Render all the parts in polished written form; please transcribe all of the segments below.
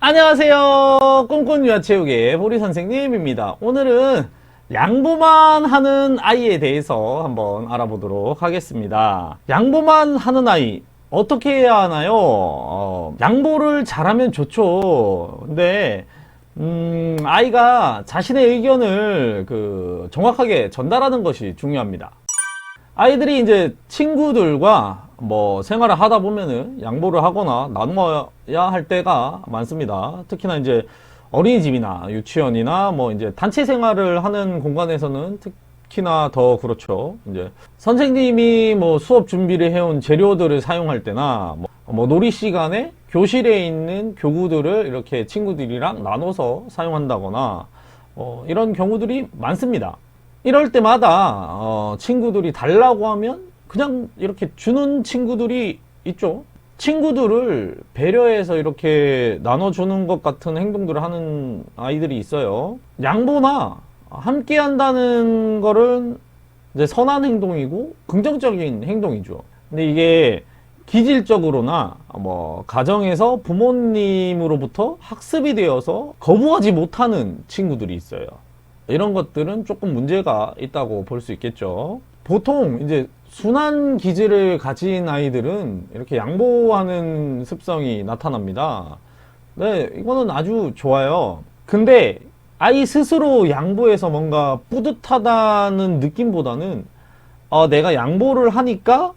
안녕하세요. 꿈꾼 유아체육의 보리 선생님입니다. 오늘은 양보만 하는 아이에 대해서 한번 알아보도록 하겠습니다. 양보만 하는 아이 어떻게 해야 하나요? 양보를 잘하면 좋죠. 근데 아이가 자신의 의견을 정확하게 전달하는 것이 중요합니다. 아이들이 이제 친구들과 생활을 하다 보면은 양보를 하거나 나눠야 할 때가 많습니다. 특히나 이제 어린이집이나 유치원이나 이제 단체 생활을 하는 공간에서는 특히나 더 그렇죠. 이제 선생님이 수업 준비를 해온 재료들을 사용할 때나 놀이 시간에 교실에 있는 교구들을 이렇게 친구들이랑 나눠서 사용한다거나 이런 경우들이 많습니다. 이럴 때마다 친구들이 달라고 하면 그냥 이렇게 주는 친구들이 있죠. 친구들을 배려해서 이렇게 나눠주는 것 같은 행동들을 하는 아이들이 있어요. 양보나 함께 한다는 거는 이제 선한 행동이고 긍정적인 행동이죠. 근데 이게 기질적으로나 가정에서 부모님으로부터 학습이 되어서 거부하지 못하는 친구들이 있어요. 이런 것들은 조금 문제가 있다고 볼 수 있겠죠. 보통 이제 순한 기질을 가진 아이들은 이렇게 양보하는 습성이 나타납니다. 네, 이거는 아주 좋아요. 근데 아이 스스로 양보해서 뭔가 뿌듯하다는 느낌보다는 내가 양보를 하니까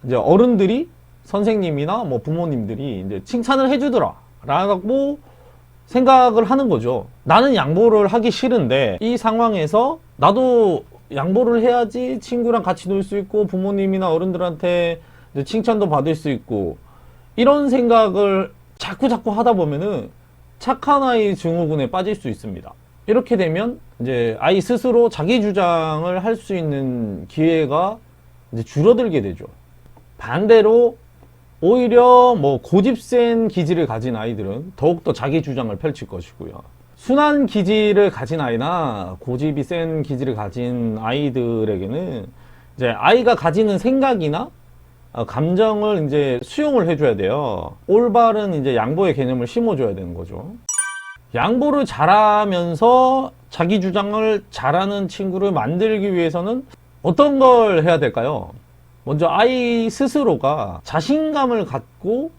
이제 어른들이 선생님이나 부모님들이 이제 칭찬을 해주더라 라고 생각을 하는 거죠. 나는 양보를 하기 싫은데 이 상황에서 나도 양보를 해야지 친구랑 같이 놀 수 있고 부모님이나 어른들한테 칭찬도 받을 수 있고, 이런 생각을 자꾸 하다 보면은 착한 아이 증후군에 빠질 수 있습니다. 이렇게 되면 이제 아이 스스로 자기 주장을 할 수 있는 기회가 이제 줄어들게 되죠. 반대로 오히려 고집 센 기질을 가진 아이들은 더욱더 자기 주장을 펼칠 것이고요. 순한 기질을 가진 아이나 고집이 센 기질을 가진 아이들에게는 이제 아이가 가지는 생각이나 감정을 이제 수용을 해줘야 돼요. 올바른 이제 양보의 개념을 심어줘야 되는 거죠. 양보를 잘하면서 자기 주장을 잘하는 친구를 만들기 위해서는 어떤 걸 해야 될까요? 먼저 아이 스스로가 자신감을 갖고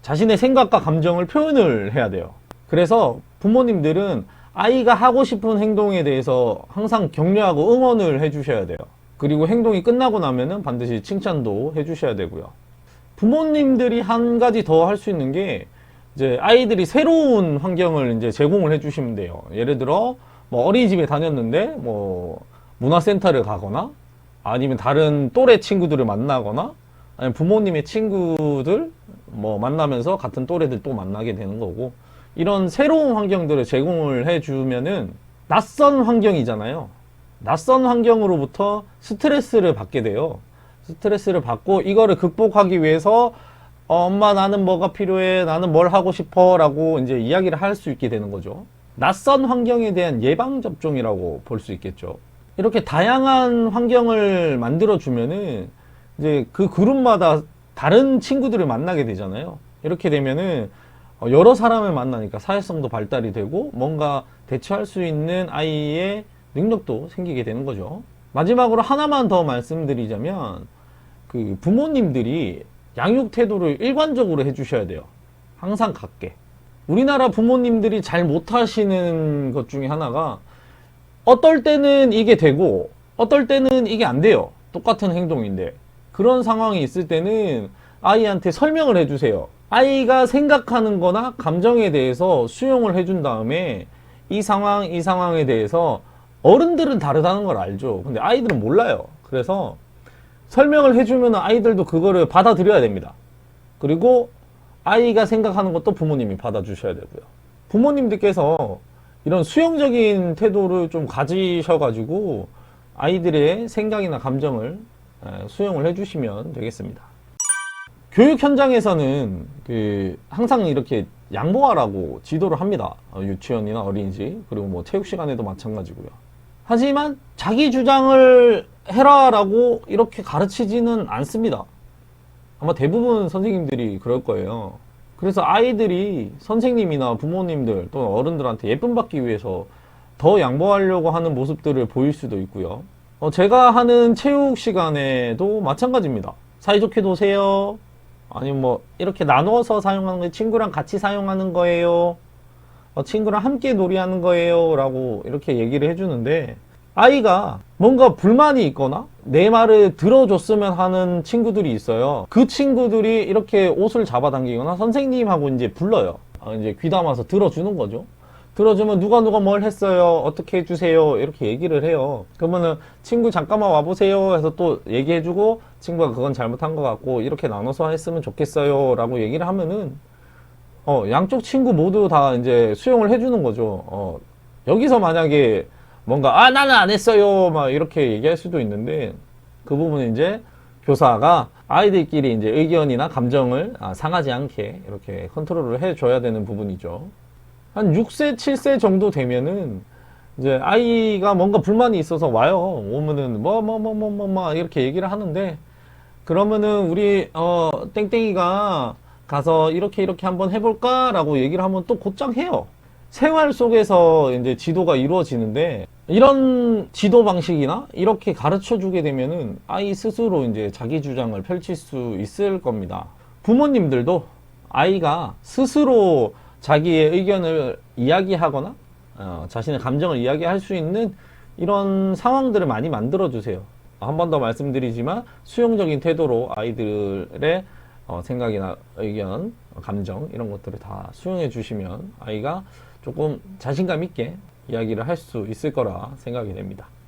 자신의 생각과 감정을 표현을 해야 돼요. 그래서 부모님들은 아이가 하고 싶은 행동에 대해서 항상 격려하고 응원을 해주셔야 돼요. 그리고 행동이 끝나고 나면은 반드시 칭찬도 해주셔야 되고요. 부모님들이 한 가지 더 할 수 있는 게 이제 아이들이 새로운 환경을 이제 제공을 해주시면 돼요. 예를 들어 어린이집에 다녔는데 문화센터를 가거나 아니면 다른 또래 친구들을 만나거나 아니면 부모님의 친구들 만나면서 같은 또래들 또 만나게 되는 거고, 이런 새로운 환경들을 제공을 해주면은 낯선 환경이잖아요. 낯선 환경으로부터 스트레스를 받게 돼요. 스트레스를 받고 이거를 극복하기 위해서 엄마 나는 뭐가 필요해, 나는 뭘 하고 싶어 라고 이제 이야기를 할 수 있게 되는 거죠. 낯선 환경에 대한 예방접종이라고 볼 수 있겠죠. 이렇게 다양한 환경을 만들어 주면은 이제 그 그룹마다 다른 친구들을 만나게 되잖아요. 이렇게 되면은 여러 사람을 만나니까 사회성도 발달이 되고 뭔가 대처할 수 있는 아이의 능력도 생기게 되는 거죠. 마지막으로 하나만 더 말씀드리자면 부모님들이 양육 태도를 일관적으로 해주셔야 돼요. 항상 같게. 우리나라 부모님들이 잘 못하시는 것 중에 하나가 어떨 때는 이게 되고 어떨 때는 이게 안 돼요. 똑같은 행동인데. 그런 상황이 있을 때는 아이한테 설명을 해주세요. 아이가 생각하는 거나 감정에 대해서 수용을 해준 다음에 이 상황에 대해서 어른들은 다르다는 걸 알죠. 근데 아이들은 몰라요. 그래서 설명을 해주면 아이들도 그거를 받아들여야 됩니다. 그리고 아이가 생각하는 것도 부모님이 받아주셔야 되고요. 부모님들께서 이런 수용적인 태도를 좀 가지셔가지고 아이들의 생각이나 감정을 수용을 해주시면 되겠습니다. 교육 현장에서는 항상 이렇게 양보하라고 지도를 합니다. 유치원이나 어린이집, 그리고 체육 시간에도 마찬가지고요. 하지만 자기 주장을 해라라고 이렇게 가르치지는 않습니다. 아마 대부분 선생님들이 그럴 거예요. 그래서 아이들이 선생님이나 부모님들 또는 어른들한테 예쁨 받기 위해서 더 양보하려고 하는 모습들을 보일 수도 있고요. 제가 하는 체육 시간에도 마찬가지입니다. 사이좋게 노세요. 아니면 뭐 이렇게 나누어서 사용하는 거, 친구랑 같이 사용하는 거예요. 친구랑 함께 놀이하는 거예요. 라고 이렇게 얘기를 해주는데, 아이가 뭔가 불만이 있거나 내 말을 들어줬으면 하는 친구들이 있어요. 그 친구들이 이렇게 옷을 잡아당기거나 선생님하고 이제 불러요. 이제 귀담아서 들어주는 거죠. 들어주면 누가 뭘 했어요, 어떻게 해주세요, 이렇게 얘기를 해요. 그러면은 친구 잠깐만 와보세요 해서 또 얘기해주고, 친구가 그건 잘못한 것 같고 이렇게 나눠서 했으면 좋겠어요 라고 얘기를 하면은 양쪽 친구 모두 다 이제 수용을 해주는 거죠. 여기서 만약에 뭔가 나는 안 했어요 막 이렇게 얘기할 수도 있는데, 그 부분은 이제 교사가 아이들끼리 이제 의견이나 감정을 상하지 않게 이렇게 컨트롤을 해줘야 되는 부분이죠. 한 6세, 7세 정도 되면은 이제 아이가 뭔가 불만이 있어서 와요. 오면은 이렇게 얘기를 하는데, 그러면은 우리 땡땡이가 가서 이렇게 한번 해볼까? 라고 얘기를 하면 또 곧장 해요. 생활 속에서 이제 지도가 이루어지는데, 이런 지도 방식이나 이렇게 가르쳐 주게 되면은 아이 스스로 이제 자기 주장을 펼칠 수 있을 겁니다. 부모님들도 아이가 스스로 자기의 의견을 이야기하거나 자신의 감정을 이야기할 수 있는 이런 상황들을 많이 만들어 주세요. 한 번 더 말씀드리지만 수용적인 태도로 아이들의 생각이나 의견, 감정 이런 것들을 다 수용해 주시면 아이가 조금 자신감 있게 이야기를 할 수 있을 거라 생각이 됩니다.